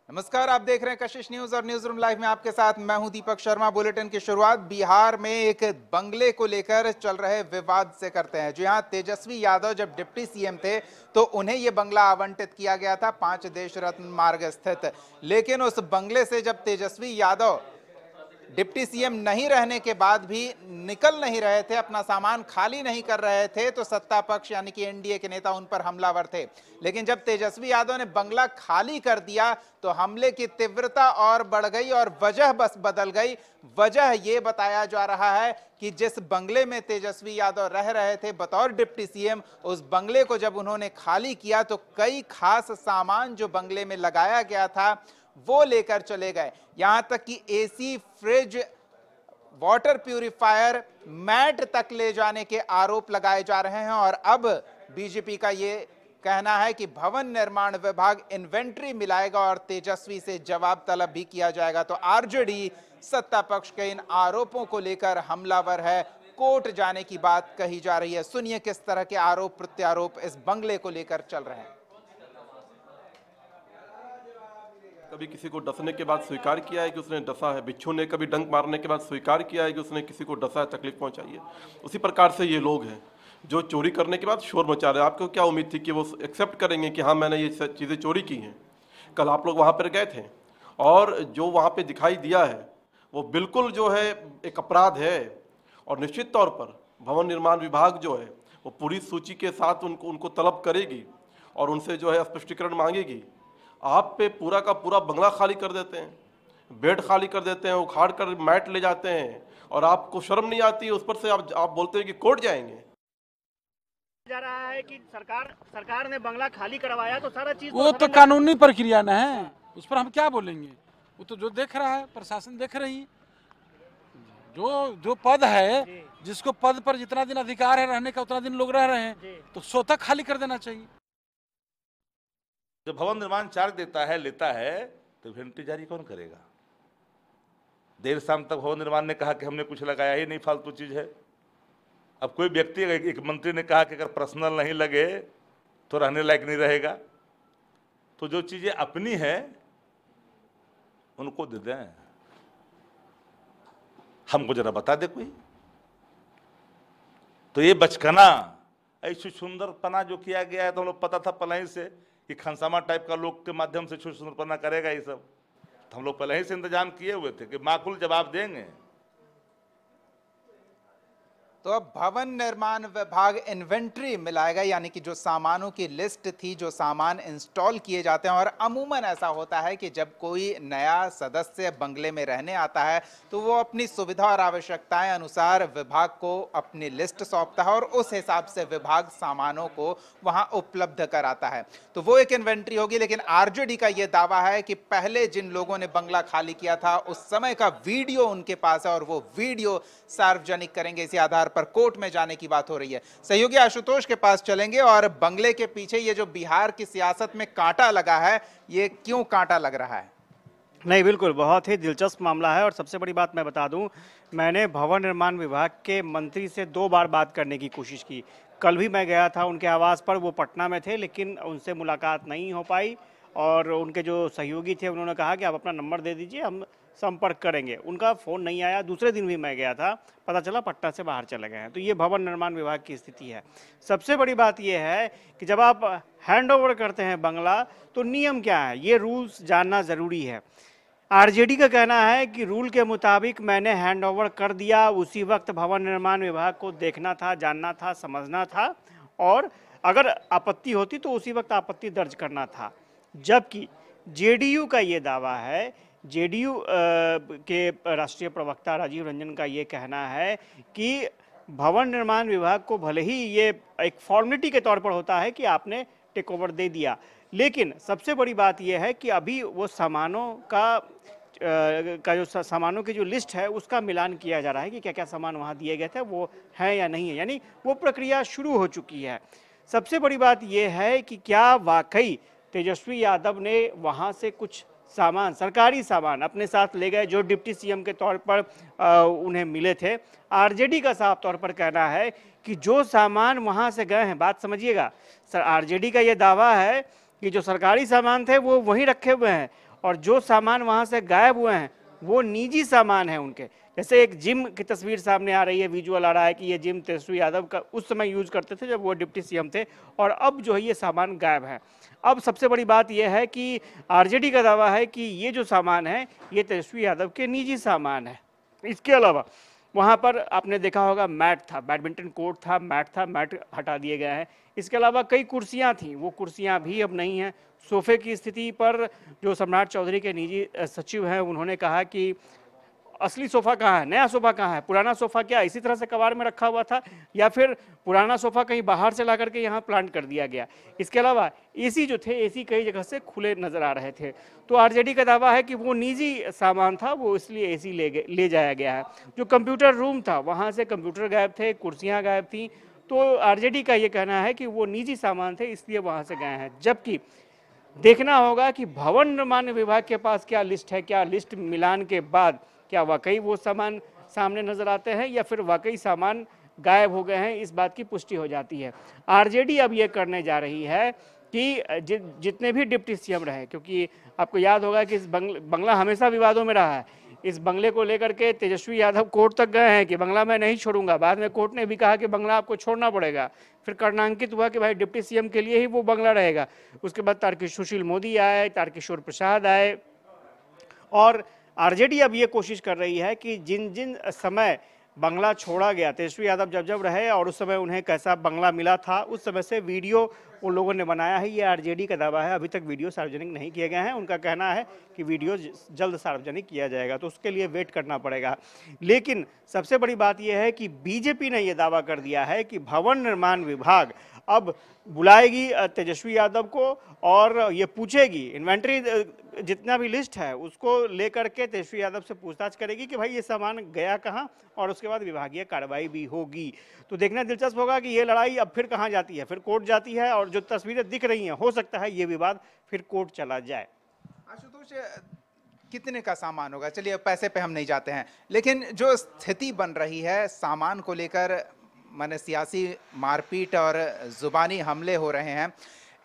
नमस्कार, आप देख रहे हैं कशिश न्यूज और न्यूज रूम लाइव में आपके साथ मैं हूं दीपक शर्मा। बुलेटिन की शुरुआत बिहार में एक बंगले को लेकर चल रहे विवाद से करते हैं। जी हां, तेजस्वी यादव जब डिप्टी सीएम थे तो उन्हें यह बंगला आवंटित किया गया था 5 देश रत्न मार्ग स्थित। लेकिन उस बंगले से जब तेजस्वी यादव डिप्टी सीएम नहीं रहने के बाद भी निकल नहीं रहे थे, अपना सामान खाली नहीं कर रहे थे, तो सत्ता पक्ष यानी कि एनडीए के नेता उन पर हमलावर थे। लेकिन जब तेजस्वी यादव ने बंगला खाली कर दिया तो हमले की तीव्रता और बढ़ गई और वजह बस बदल गई। वजह यह बताया जा रहा है कि जिस बंगले में तेजस्वी यादव रह रहे थे बतौर डिप्टी सीएम, उस बंगले को जब उन्होंने खाली किया तो कई खास सामान जो बंगले में लगाया गया था वो लेकर चले गए। यहां तक कि AC, fridge, water purifier, mat तक ले जाने के आरोप लगाए जा रहे हैं। और अब बीजेपी का ये कहना है कि भवन निर्माण विभाग इन्वेंट्री मिलाएगा और तेजस्वी से जवाब तलब भी किया जाएगा। तो आरजेडी सत्ता पक्ष के इन आरोपों को लेकर हमलावर है, कोर्ट जाने की बात कही जा रही है। सुनिए किस तरह के आरोप प्रत्यारोप इस बंगले को लेकर चल रहे हैं। कभी किसी को डसने के बाद स्वीकार किया है कि उसने डसा है। बिच्छू ने कभी डंक मारने के बाद स्वीकार किया है कि उसने किसी को डसा है, तकलीफ पहुंचाई है। उसी प्रकार से ये लोग हैं जो चोरी करने के बाद शोर मचा रहे हैं। आपको क्या उम्मीद थी कि वो एक्सेप्ट करेंगे कि हाँ मैंने ये चीज़ें चोरी की हैं? कल आप लोग वहाँ पर गए थे और जो वहाँ पर दिखाई दिया है वो बिल्कुल जो है एक अपराध है। और निश्चित तौर पर भवन निर्माण विभाग जो है वो पूरी सूची के साथ उनको तलब करेगी और उनसे जो है स्पष्टीकरण मांगेगी। आप पे पूरा का पूरा बंगला खाली कर देते हैं, बेड खाली कर देते हैं, उखाड़ कर मैट ले जाते हैं और आपको शर्म नहीं आती है। उस पर से आप बोलते हैं कि कोर्ट जाएंगे। जा रहा है कि सरकार ने बंगला खाली करवाया तो सारा चीज वो तो कानूनी प्रक्रिया न है, उस पर हम क्या बोलेंगे। वो तो जो देख रहा है, प्रशासन देख रही है। जो पद है, जिसको पद पर जितना दिन अधिकार है रहने का उतना दिन लोग रह रहे हैं, तो स्वतः खाली कर देना चाहिए। जब भवन निर्माण चार्ज देता है, लेता है, तो इन्वेंट्री जारी कौन करेगा? देर शाम तक भवन निर्माण ने कहा कि हमने कुछ लगाया ही नहीं, फालतू चीज है। अब कोई व्यक्ति, एक मंत्री ने कहा कि अगर पर्सनल नहीं लगे तो रहने लायक नहीं रहेगा। तो जो चीजें अपनी है उनको दे दें। हमको जरा बता दे कोई। तो ये बचकाना, ऐसी सुंदरपना जो किया गया है, तो हम लोग पता था पहले से कि खनसामा टाइप का लोग के माध्यम से सुंदरपना करेगा ये सब। तो हम लोग पहले ही से इंतजाम किए हुए थे कि माकूल जवाब देंगे। तो अब भवन निर्माण विभाग इन्वेंट्री मिलाएगा, यानी कि जो सामानों की लिस्ट थी, जो सामान इंस्टॉल किए जाते हैं। और अमूमन ऐसा होता है कि जब कोई नया सदस्य बंगले में रहने आता है तो वो अपनी सुविधा और आवश्यकताएं अनुसार विभाग को अपनी लिस्ट सौंपता है और उस हिसाब से विभाग सामानों को वहां उपलब्ध कराता है। तो वो एक इन्वेंट्री होगी। लेकिन आरजेडी का ये दावा है कि पहले जिन लोगों ने बंगला खाली किया था उस समय का वीडियो उनके पास है और वो वीडियो सार्वजनिक करेंगे। इसी आधार पर कोर्ट में जाने की बात हो रही है। सहयोगी आशुतोष के पास चलेंगे और बंगले के पीछे ये जो बिहार की सियासत में कांटा लगा है, ये क्यों कांटा लग रहा है? नहीं, बिल्कुल बहुत ही दिलचस्प मामला है। और सबसे बड़ी बात मैं बता दूं, मैंने भवन निर्माण विभाग के मंत्री से 2 बार बात करने की कोशिश की। कल भी मैं गया था उनके आवास पर, वो पटना में थे, लेकिन उनसे मुलाकात नहीं हो पाई। और उनके जो सहयोगी थे उन्होंने कहा कि आप अपना नंबर दे दीजिए, हम संपर्क करेंगे। उनका फ़ोन नहीं आया। दूसरे दिन भी मैं गया था, पता चला पटना से बाहर चले गए हैं। तो ये भवन निर्माण विभाग की स्थिति है। सबसे बड़ी बात ये है कि जब आप हैंड ओवर करते हैं बंगला तो नियम क्या है, ये रूल्स जानना ज़रूरी है। आरजेडी का कहना है कि रूल के मुताबिक मैंने हैंड ओवर कर दिया, उसी वक्त भवन निर्माण विभाग को देखना था, जानना था, समझना था और अगर आपत्ति होती तो उसी वक्त आपत्ति दर्ज करना था। जबकि जेडीयू का ये दावा है, जेडीयू के राष्ट्रीय प्रवक्ता राजीव रंजन का ये कहना है कि भवन निर्माण विभाग को भले ही ये एक फॉर्मेलिटी के तौर पर होता है कि आपने टेक ओवर दे दिया, लेकिन सबसे बड़ी बात यह है कि अभी वो सामानों जो सामानों की जो लिस्ट है उसका मिलान किया जा रहा है कि क्या क्या सामान वहाँ दिए गए थे, वो है या नहीं है। यानी वो प्रक्रिया शुरू हो चुकी है। सबसे बड़ी बात यह है कि क्या वाकई तेजस्वी यादव ने वहाँ से कुछ सामान, सरकारी सामान अपने साथ ले गए जो डिप्टी सीएम के तौर पर उन्हें मिले थे। आरजेडी का साफ तौर पर कहना है कि जो सामान वहाँ से गए हैं, बात समझिएगा, सर आरजेडी का ये दावा है कि जो सरकारी सामान थे वो वहीं रखे हुए हैं और जो सामान वहाँ से गायब हुए हैं वो निजी सामान है उनके। जैसे एक जिम की तस्वीर सामने आ रही है, विजुअल आ रहा है कि ये जिम तेजस्वी यादव का उस समय यूज करते थे जब वो डिप्टी सीएम थे, और अब जो है ये सामान गायब है। अब सबसे बड़ी बात यह है कि आरजेडी का दावा है कि ये जो सामान है ये तेजस्वी यादव के निजी सामान है। इसके अलावा वहाँ पर आपने देखा होगा मैट था, बैडमिंटन कोर्ट था, मैट था, मैट हटा दिए गए हैं। इसके अलावा कई कुर्सियाँ थीं, वो कुर्सियाँ भी अब नहीं हैं। सोफे की स्थिति पर जो सम्राट चौधरी के निजी सचिव हैं उन्होंने कहा कि असली सोफा कहाँ है, नया सोफा कहाँ है, पुराना सोफा क्या इसी तरह से कबाड़ में रखा हुआ था या फिर पुराना सोफा कहीं बाहर से ला करके यहाँ प्लांट कर दिया गया। इसके अलावा एसी जो थे, एसी कई जगह से खुले नजर आ रहे थे। तो आरजेडी का दावा है कि वो निजी सामान था, वो इसलिए एसी ले जाया गया है। जो कंप्यूटर रूम था वहाँ से कंप्यूटर गायब थे, कुर्सियाँ गायब थी। तो आरजेडी का ये कहना है कि वो निजी सामान थे इसलिए वहाँ से गए हैं। जबकि देखना होगा कि भवन निर्माण विभाग के पास क्या लिस्ट है, क्या लिस्ट मिलान के बाद क्या वाकई वो सामान सामने नजर आते हैं या फिर वाकई सामान गायब हो गए हैं, इस बात की पुष्टि हो जाती है। आरजेडी अब ये करने जा रही है कि जितने भी डिप्टी सीएम रहे, क्योंकि आपको याद होगा कि इस बंगला हमेशा विवादों में रहा है। इस बंगले को लेकर के तेजस्वी यादव कोर्ट तक गए हैं कि बंगला मैं नहीं छोड़ूंगा। बाद में कोर्ट ने भी कहा कि बंगला आपको छोड़ना पड़ेगा। फिर कर्णांकित हुआ कि भाई डिप्टी सीएम के लिए ही वो बंगला रहेगा। उसके बाद सुशील मोदी आए, तारकिशोर प्रसाद आए, और आरजेडी अब ये कोशिश कर रही है कि जिन जिन समय बंगला छोड़ा गया, तेजस्वी यादव जब रहे और उस समय उन्हें कैसा बंगला मिला था, उस समय से वीडियो उन लोगों ने बनाया है। ये आरजेडी का दावा है। अभी तक वीडियो सार्वजनिक नहीं किए गए हैं। उनका कहना है कि वीडियो जल्द सार्वजनिक किया जाएगा, तो उसके लिए वेट करना पड़ेगा। लेकिन सबसे बड़ी बात यह है कि बीजेपी ने यह दावा कर दिया है कि भवन निर्माण विभाग अब बुलाएगी तेजस्वी यादव को और ये पूछेगी, इन्वेंट्री जितना भी लिस्ट है उसको लेकर के तेजस्वी यादव से पूछताछ करेगी कि भाई ये सामान गया कहाँ, और उसके बाद विभागीय कार्रवाई भी होगी। तो देखना दिलचस्प होगा कि ये लड़ाई अब फिर कहाँ जाती है। फिर कोर्ट जाती है और जो तस्वीरें दिख रही हैं हो सकता है ये विवाद फिर कोर्ट चला जाए। आशुतोष, कितने का सामान होगा, चलिए अब पैसे पे हम नहीं जाते हैं, लेकिन जो स्थिति बन रही है सामान को लेकर, माने सियासी मारपीट और जुबानी हमले हो रहे हैं,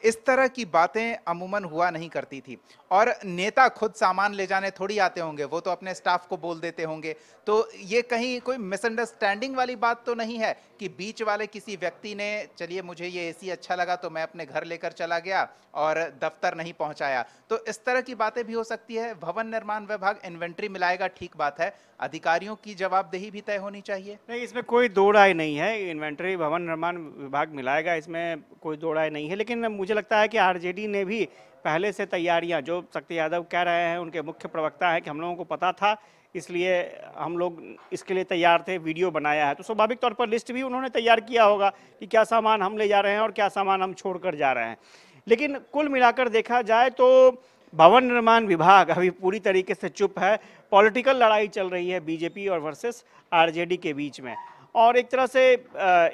इस तरह की बातें अमूमन हुआ नहीं करती थी। और नेता खुद सामान ले जाने थोड़ी आते होंगे, वो तो अपने स्टाफ को बोल देते होंगे। तो ये कहीं कोई मिसअंडरस्टैंडिंग वाली बात तो नहीं है कि बीच वाले किसी व्यक्ति ने, चलिए मुझे ये एसी अच्छा लगा तो मैं अपने घर लेकर चला गया और दफ्तर नहीं पहुंचाया। तो इस तरह की बातें भी हो सकती है। भवन निर्माण विभाग इन्वेंट्री मिलाएगा, ठीक बात है, अधिकारियों की जवाबदेही भी तय होनी चाहिए। नहीं, इसमें कोई दो राय नहीं है। इन्वेंट्री भवन निर्माण विभाग मिलाएगा, इसमें कोई दो राय नहीं है। लेकिन मुझे लगता है कि आरजेडी ने भी पहले से तैयारियां, जो शक्ति यादव कह रहे हैं, उनके मुख्य प्रवक्ता हैं कि हम लोगों को पता था इसलिए हम लोग इसके लिए तैयार थे, वीडियो बनाया है। तो स्वाभाविक तौर पर लिस्ट भी उन्होंने तैयार किया होगा कि क्या सामान हम ले जा रहे हैं और क्या सामान हम छोड़ कर जा रहे हैं। लेकिन कुल मिलाकर देखा जाए तो भवन निर्माण विभाग अभी पूरी तरीके से चुप है। पॉलिटिकल लड़ाई चल रही है बीजेपी और वर्सेस आरजेडी के बीच में, और एक तरह से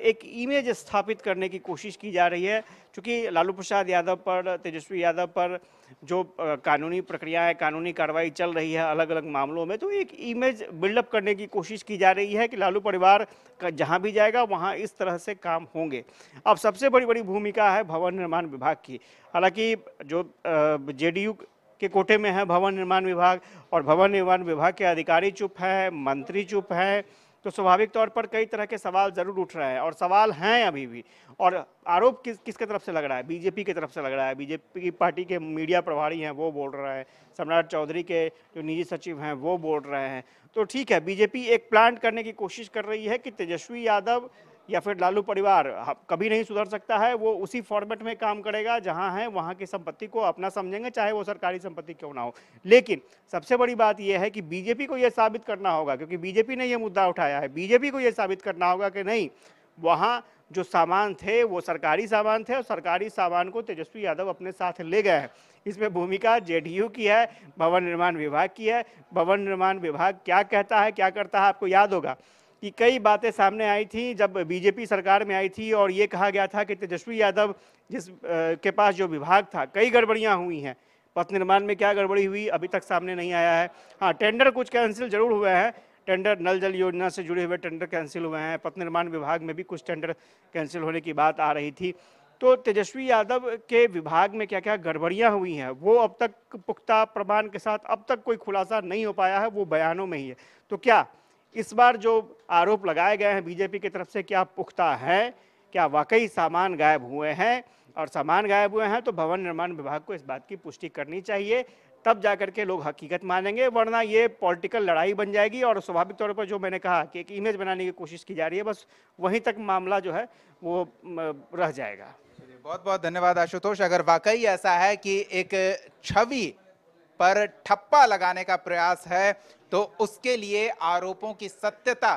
एक इमेज स्थापित करने की कोशिश की जा रही है। क्योंकि लालू प्रसाद यादव पर, तेजस्वी यादव पर जो कानूनी प्रक्रियाएं, कानूनी कार्रवाई चल रही है अलग अलग मामलों में, तो एक इमेज बिल्डअप करने की कोशिश की जा रही है कि लालू परिवार का जहां भी जाएगा वहां इस तरह से काम होंगे। अब सबसे बड़ी भूमिका है भवन निर्माण विभाग की। हालांकि जो जेडीयू के कोटे में है भवन निर्माण विभाग, और भवन निर्माण विभाग के अधिकारी चुप हैं, मंत्री चुप हैं, तो स्वाभाविक तौर पर कई तरह के सवाल जरूर उठ रहे हैं, और सवाल हैं अभी भी। और आरोप किसके तरफ से लग रहा है? बीजेपी की तरफ से लग रहा है। बीजेपी की पार्टी के मीडिया प्रभारी हैं वो बोल रहे हैं, सम्राट चौधरी के जो निजी सचिव हैं वो बोल रहे हैं। तो ठीक है, बीजेपी एक प्लांट करने की कोशिश कर रही है कि तेजस्वी यादव या फिर लालू परिवार कभी नहीं सुधर सकता है, वो उसी फॉर्मेट में काम करेगा जहां है वहां की संपत्ति को अपना समझेंगे, चाहे वो सरकारी संपत्ति क्यों ना हो। लेकिन सबसे बड़ी बात यह है कि बीजेपी को यह साबित करना होगा, क्योंकि बीजेपी ने यह मुद्दा उठाया है, बीजेपी को यह साबित करना होगा कि नहीं, वहां जो सामान थे वो सरकारी सामान थे और सरकारी सामान को तेजस्वी यादव अपने साथ ले गए हैं। इसमें भूमिका जेडीयू की है, भवन निर्माण विभाग की है। भवन निर्माण विभाग क्या कहता है, क्या करता है, आपको याद होगा कि कई बातें सामने आई थी जब बीजेपी सरकार में आई थी, और ये कहा गया था कि तेजस्वी यादव जिस के पास जो विभाग था, कई गड़बड़ियां हुई हैं। पथ निर्माण में क्या गड़बड़ी हुई अभी तक सामने नहीं आया है। हाँ, टेंडर कुछ कैंसिल जरूर हुए हैं, टेंडर नल जल योजना से जुड़े हुए टेंडर कैंसिल हुए हैं, पथ निर्माण विभाग में भी कुछ टेंडर कैंसिल होने की बात आ रही थी। तो तेजस्वी यादव के विभाग में क्या क्या गड़बड़ियां हुई हैं वो अब तक पुख्ता प्रमाण के साथ अब तक कोई खुलासा नहीं हो पाया है, वो बयानों में ही है। तो क्या इस बार जो आरोप लगाए गए हैं बीजेपी की तरफ से क्या पुख्ता है, क्या वाकई सामान गायब हुए हैं? और सामान गायब हुए हैं तो भवन निर्माण विभाग को इस बात की पुष्टि करनी चाहिए, तब जाकर के लोग हकीकत मानेंगे, वरना ये पॉलिटिकल लड़ाई बन जाएगी। और स्वाभाविक तौर पर जो मैंने कहा कि एक इमेज बनाने की कोशिश की जा रही है, बस वहीं तक मामला जो है वो रह जाएगा। बहुत बहुत धन्यवाद आशुतोष। अगर वाकई ऐसा है कि एक छवि पर ठप्पा लगाने का प्रयास है तो उसके लिए आरोपों की सत्यता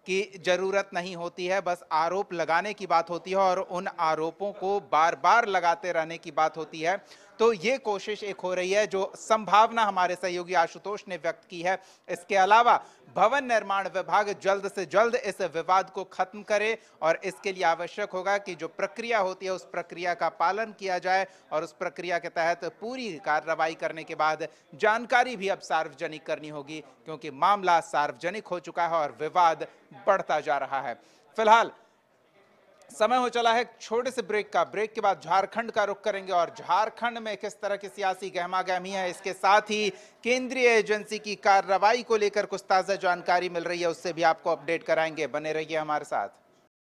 की जरूरत नहीं होती है, बस आरोप लगाने की बात होती है और उन आरोपों को बार बार लगाते रहने की बात होती है। तो ये कोशिश एक हो रही है, जो संभावना हमारे सहयोगी आशुतोष ने व्यक्त की है। इसके अलावा भवन निर्माण विभाग जल्द से जल्द इस विवाद को खत्म करे और इसके लिए आवश्यक होगा कि जो प्रक्रिया होती है उस प्रक्रिया का पालन किया जाए और उस प्रक्रिया के तहत पूरी कार्रवाई करने के बाद जानकारी भी अब सार्वजनिक करनी होगी, क्योंकि मामला सार्वजनिक हो चुका है और विवाद बढ़ता जा रहा है। फिलहाल समय हो चला है छोटे से ब्रेक का। ब्रेक के बाद झारखंड का रुख करेंगे और झारखंड में किस तरह की सियासी गहमागहमी है, इसके साथ ही केंद्रीय एजेंसी की कार्रवाई को लेकर कुछ ताजा जानकारी मिल रही है, उससे भी आपको अपडेट कराएंगे। बने रहिए हमारे साथ।